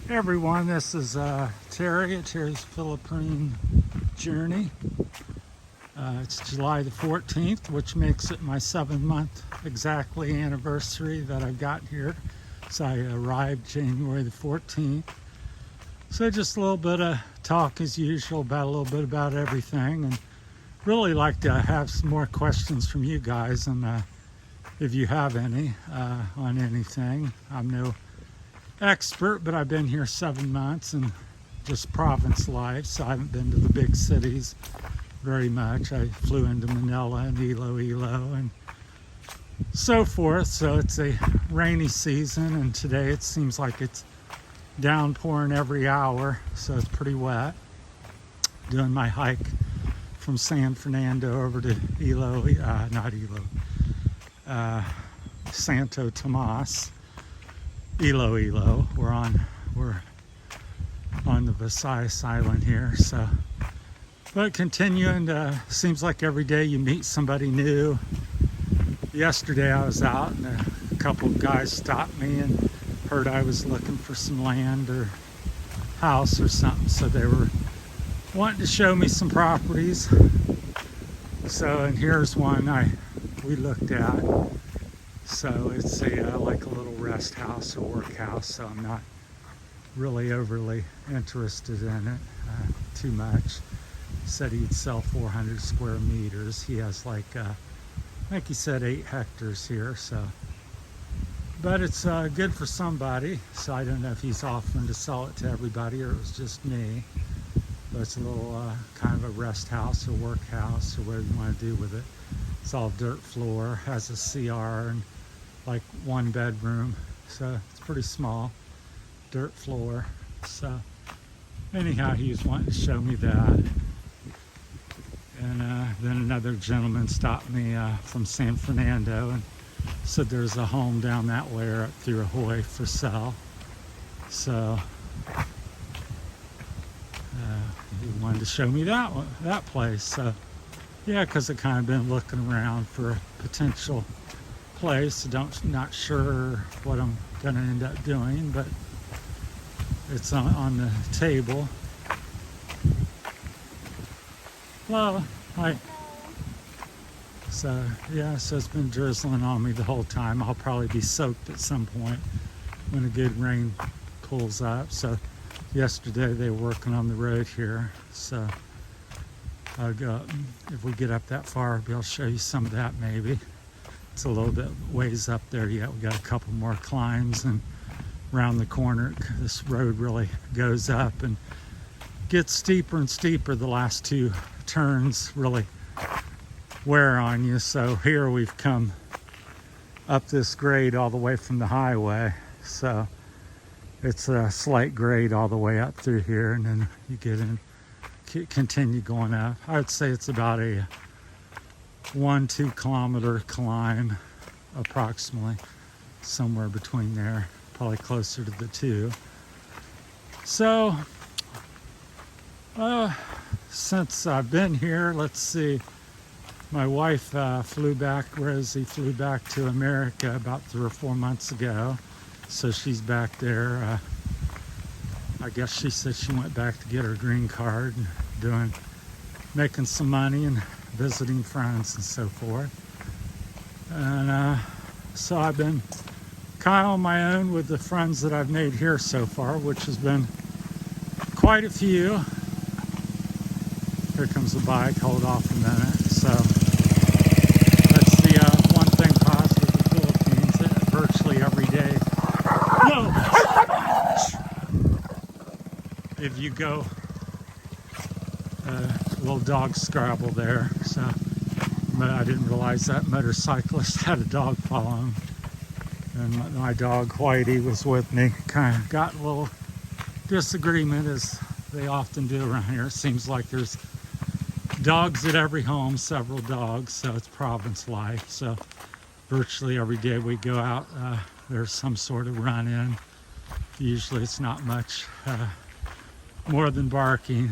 Hey everyone, this is Terry at Terry's Philippine Journey. It's July the 14th, which makes it my 7-month exactly anniversary that I've got here. So I arrived January the 14th. So just a little bit of talk as usual about a little bit about everything, and really like to have some more questions from you guys, and if you have any on anything. I'm no expert, but I've been here 7 months and just province life, so I haven't been to the big cities very much. I flew into Manila and Iloilo and so forth. So it's a rainy season, and today it seems like it's downpouring every hour, so it's pretty wet. Doing my hike from San Fernando over to Santo Tomas. Iloilo. We're on the Visayas Island here. So, but continuing. Seems like every day you meet somebody new. Yesterday I was out and a couple of guys stopped me and heard I was looking for some land or house or something. So they were wanting to show me some properties. So, and here's one we looked at. So it's like a little rest house or workhouse, so I'm not really overly interested in it too much. He said he'd sell 400 square meters. He has like he said 8 hectares here, so. But it's good for somebody, so I don't know if he's offering to sell it to everybody or it was just me. But it's a little kind of a rest house or workhouse or whatever you want to do with it. It's all dirt floor, has a CR and like 1 bedroom, so it's pretty small, dirt floor. So anyhow, he was wanting to show me that. And then another gentleman stopped me from San Fernando and said there's a home down that way or up through Ahoy for sale. So he wanted to show me that place. So yeah, because I kind of been looking around for a potential place. Not sure what I'm gonna end up doing, but it's on the table. Well, so yeah, so it's been drizzling on me the whole time. I'll probably be soaked at some point when a good rain pulls up. So yesterday they were working on the road here, so I'll go, if we get up that far, I'll be able to show you some of that maybe. It's a little bit ways up there yet. We got a couple more climbs, and around the corner, this road really goes up and gets steeper and steeper. The last 2 turns really wear on you. So here we've come up this grade all the way from the highway. So it's a slight grade all the way up through here, and then you get in, continue going up. I would say it's about a 1-2 kilometer climb, approximately, somewhere between there, probably closer to the 2. So since I've been here, let's see, my wife Rosie flew back to America about 3 or 4 months ago, so she's back there. I guess she said she went back to get her green card and making some money and visiting friends and so forth. And so I've been kind of on my own with the friends that I've made here so far, which has been quite a few. Here comes the bike, hold off a minute. So that's the one thing positive of the Philippines, that virtually every day, if you go, little dog scrabble there. So, but I didn't realize that motorcyclist had a dog following, and my dog Whitey was with me. Kind of got a little disagreement, as they often do around here. It seems like there's dogs at every home, several dogs, so it's province life. So virtually every day we go out, there's some sort of run-in. Usually it's not much more than barking.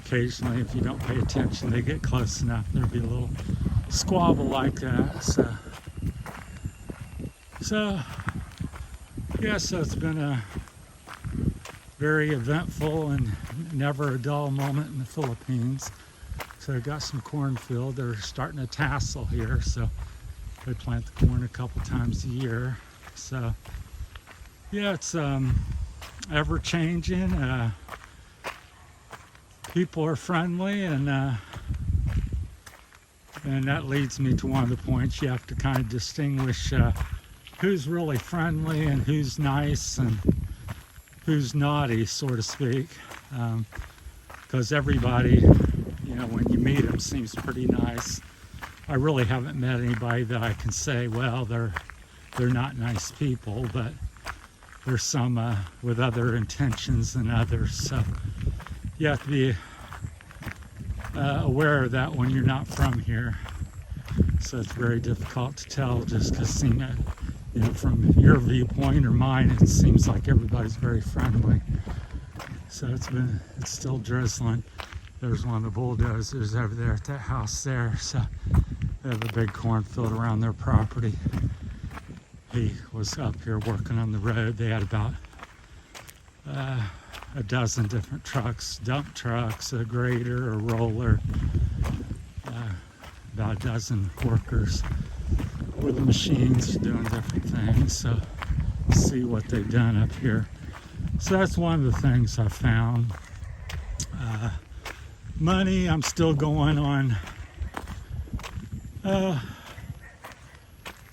Occasionally, if you don't pay attention, they get close enough, there'll be a little squabble like that. So yeah, so it's been a very eventful and never a dull moment in the Philippines. So I got some cornfield. They're starting to tassel here, so they plant the corn a couple times a year. So yeah, it's ever changing. People are friendly, and that leads me to one of the points. You have to kind of distinguish who's really friendly and who's nice and who's naughty, so to speak. Because everybody, you know, when you meet them, seems pretty nice. I really haven't met anybody that I can say, well, they're not nice people, but there's some with other intentions than others. So you have to be aware of that when you're not from here. So it's very difficult to tell just because, seeing it, you know, from your viewpoint or mine, it seems like everybody's very friendly. So it's still drizzling. There's one of the bulldozers over there at that house there. So they have a big cornfield around their property. He was up here working on the road. They had about a dozen different trucks, dump trucks, a grader, a roller, about a dozen workers with the machines doing different things. So see what they've done up here. So that's one of the things I found. Money, I'm still going on,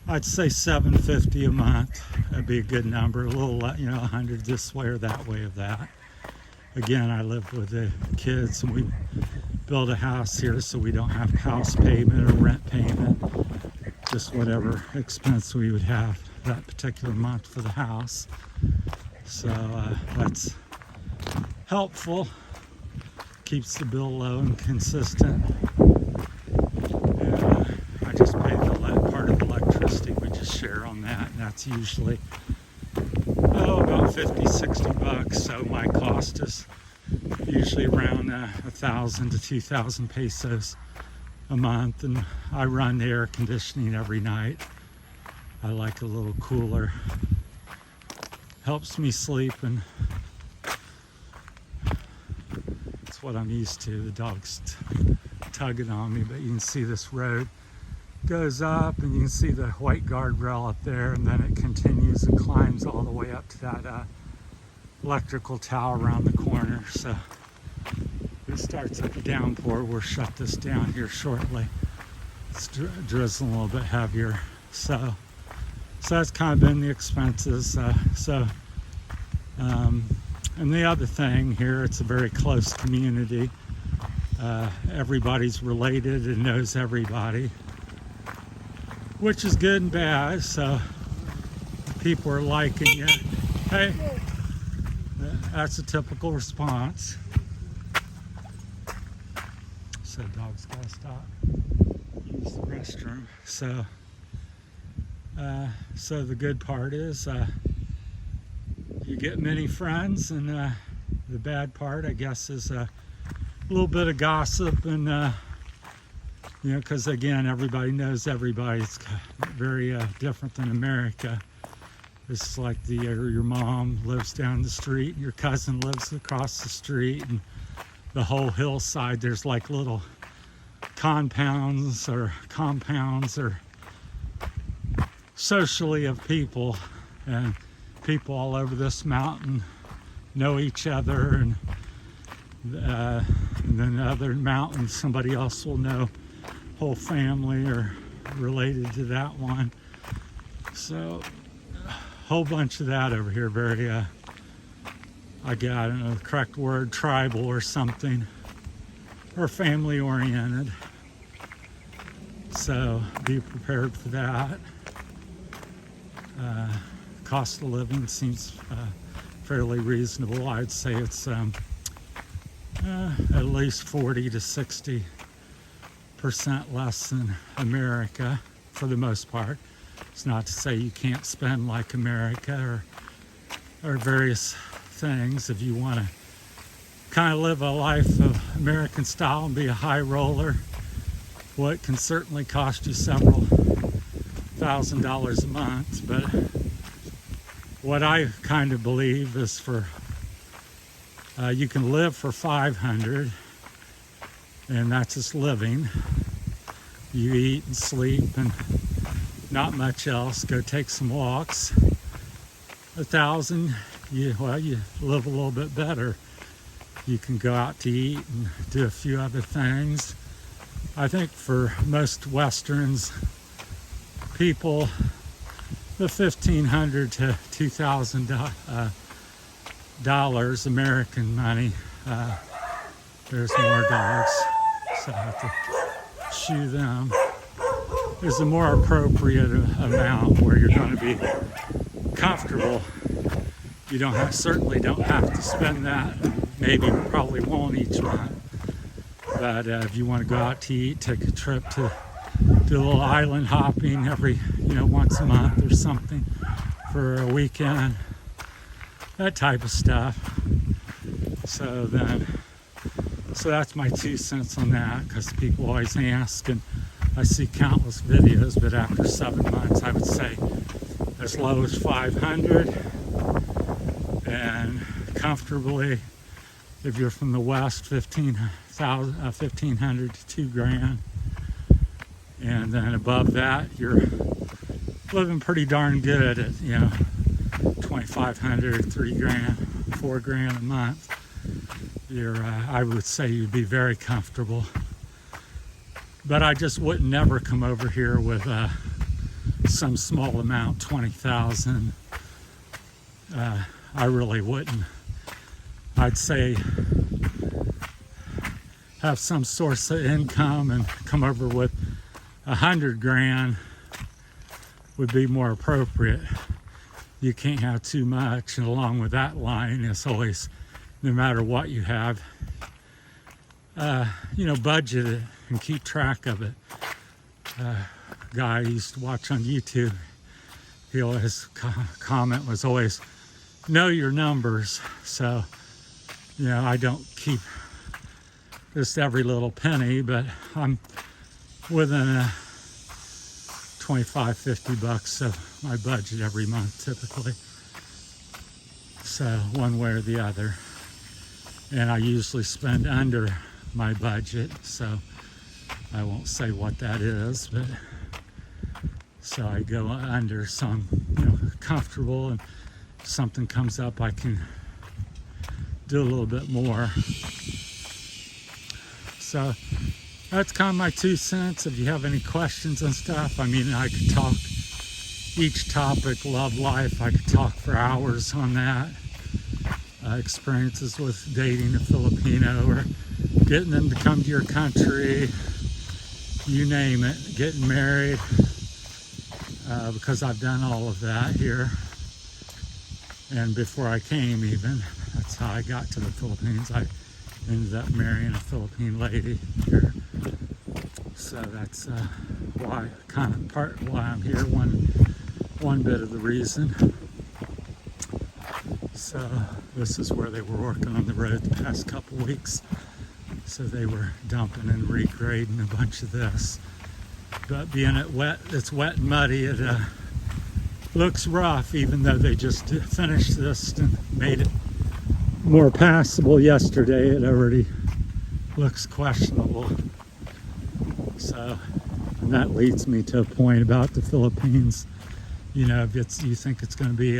I'd say $750 a month. That'd be a good number. A little, you know, 100 this way or that way of that. Again, I live with the kids, and we built a house here, so we don't have house payment or rent payment. Just whatever expense we would have that particular month for the house. So that's helpful. Keeps the bill low and consistent. I just pay the part of the electricity. We just share on that, and that's usually about 50, 60 bucks. So my cost is usually around 1,000 to 2,000 pesos a month, and I run the air conditioning every night. I like a little cooler. Helps me sleep, and it's what I'm used to. The dog's tugging on me, but you can see this road goes up, and you can see the white guardrail up there, and then it continues and climbs all the way up to that electrical tower around the corner. So it starts with a downpour. We'll shut this down here shortly. It's drizzling a little bit heavier. So that's kind of been the expenses. And the other thing here, it's a very close community. Everybody's related and knows everybody, which is good and bad. So people are liking you. Hey, that's a typical response. So dog's gotta stop, use the restroom. So the good part is you get many friends, and the bad part, I guess, is a little bit of gossip, and you know, because again, everybody knows everybody. It's very different than America. It's like your mom lives down the street, and your cousin lives across the street, and the whole hillside, there's like little compounds or socially of people, and people all over this mountain know each other, and then other mountains, somebody else will know, whole family or related to that one. So a whole bunch of that over here. Very I don't know the correct word, tribal or something, or family oriented. So be prepared for that. Cost of living seems fairly reasonable. I'd say it's at least 40 to 60% less than America for the most part. It's not to say you can't spend like America or various things. If you want to kind of live a life of American style and be a high roller, well, it can certainly cost you several $1,000s a month. But what I kind of believe is, for You can live for 500, and that's just living. You eat and sleep and not much else. Go take some walks. 1,000, you live a little bit better. You can go out to eat and do a few other things. I think for most Westerns, people, the $1,500 to $2,000 American money, there's more dogs, so I have to shoe them, is a more appropriate amount where you're going to be comfortable. You certainly don't have to spend that. Maybe probably won't each month. But if you want to go out to eat, take a trip to do a little island hopping every, once a month or something for a weekend, that type of stuff. So that's my 2 cents on that, because people always ask, and I see countless videos, but after 7 months, I would say as low as 500, and comfortably, if you're from the West, 1,500 to $2,000, and then above that, you're living pretty darn good at 2,500, $3,000, $4,000 a month. I would say you'd be very comfortable. But I just would never come over here with some small amount, 20,000. I really wouldn't. I'd say have some source of income and come over with 100,000 would be more appropriate. You can't have too much, and along with that line, it's always, no matter what you have, budget it and keep track of it. Guy I used to watch on YouTube, his comment was always, know your numbers. So, I don't keep just every little penny, but I'm within 25, $50 of my budget every month typically. So one way or the other. And I usually spend under my budget, so I won't say what that is, but so I go under, so I'm comfortable, and if something comes up I can do a little bit more. So that's kind of my 2 cents. If you have any questions and stuff, I could talk each topic, love life, I could talk for hours on that. Experiences with dating a Filipino or getting them to come to your country, you name it, getting married, because I've done all of that here. And before I came even, that's how I got to the Philippines. I ended up marrying a Philippine lady here. So that's why I'm here, one bit of the reason. So this is where they were working on the road the past couple weeks. So they were dumping and regrading a bunch of this. But being it's wet and muddy, it looks rough, even though they just finished this and made it more passable yesterday. It already looks questionable. So, and that leads me to a point about the Philippines. If you think it's going to be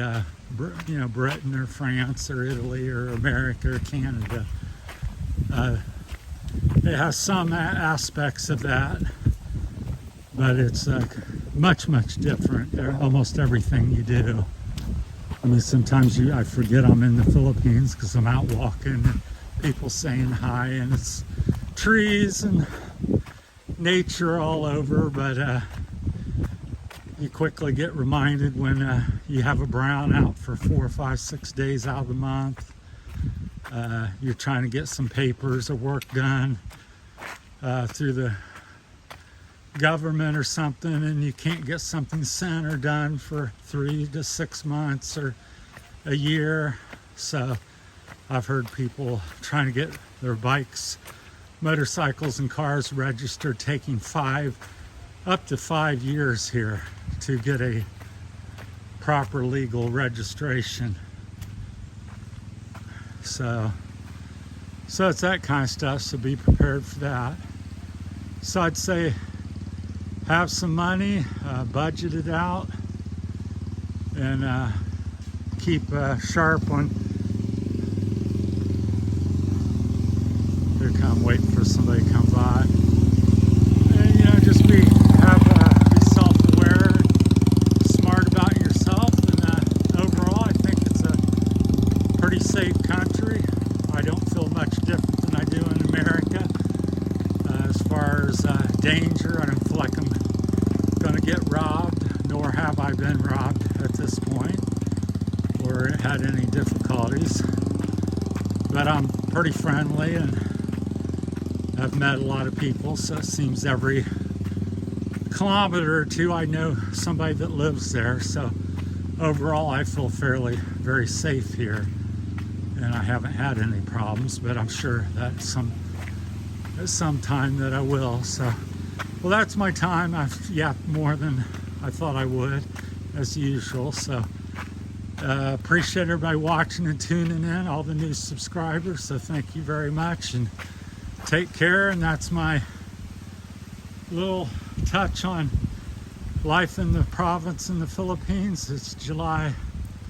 Britain or France or Italy or America or Canada, it has some aspects of that, but it's much different. Almost everything you do. Sometimes I forget I'm in the Philippines because I'm out walking and people saying hi, and it's trees and nature all over, but you quickly get reminded when you have a brown out for 4, 5, 6 days out of the month. You're trying to get some papers or work done through the government or something, and you can't get something sent or done for 3 to 6 months or a year. So I've heard people trying to get their bikes, motorcycles, and cars registered taking up to 5 years here to get a proper legal registration. So So it's that kind of stuff, so be prepared for that. So I'd say have some money, budget it out, and keep sharp on. Here come, waiting for somebody to come by. And just be self-aware, smart about yourself, and overall, I think it's a pretty safe country. I don't feel much different than I do in America as far as danger. I don't feel like I'm going to get robbed, nor have I been robbed at this point or had any difficulties. But I'm pretty friendly and I've met a lot of people, so it seems every kilometer or two I know somebody that lives there. So overall, I feel very safe here, and I haven't had any problems, but I'm sure that at some time that I will. So, well, that's my time. I've yapped more than I thought I would, as usual. So appreciate everybody watching and tuning in, all the new subscribers. So thank you very much, and take care. And that's my little touch on life in the province in the Philippines. It's July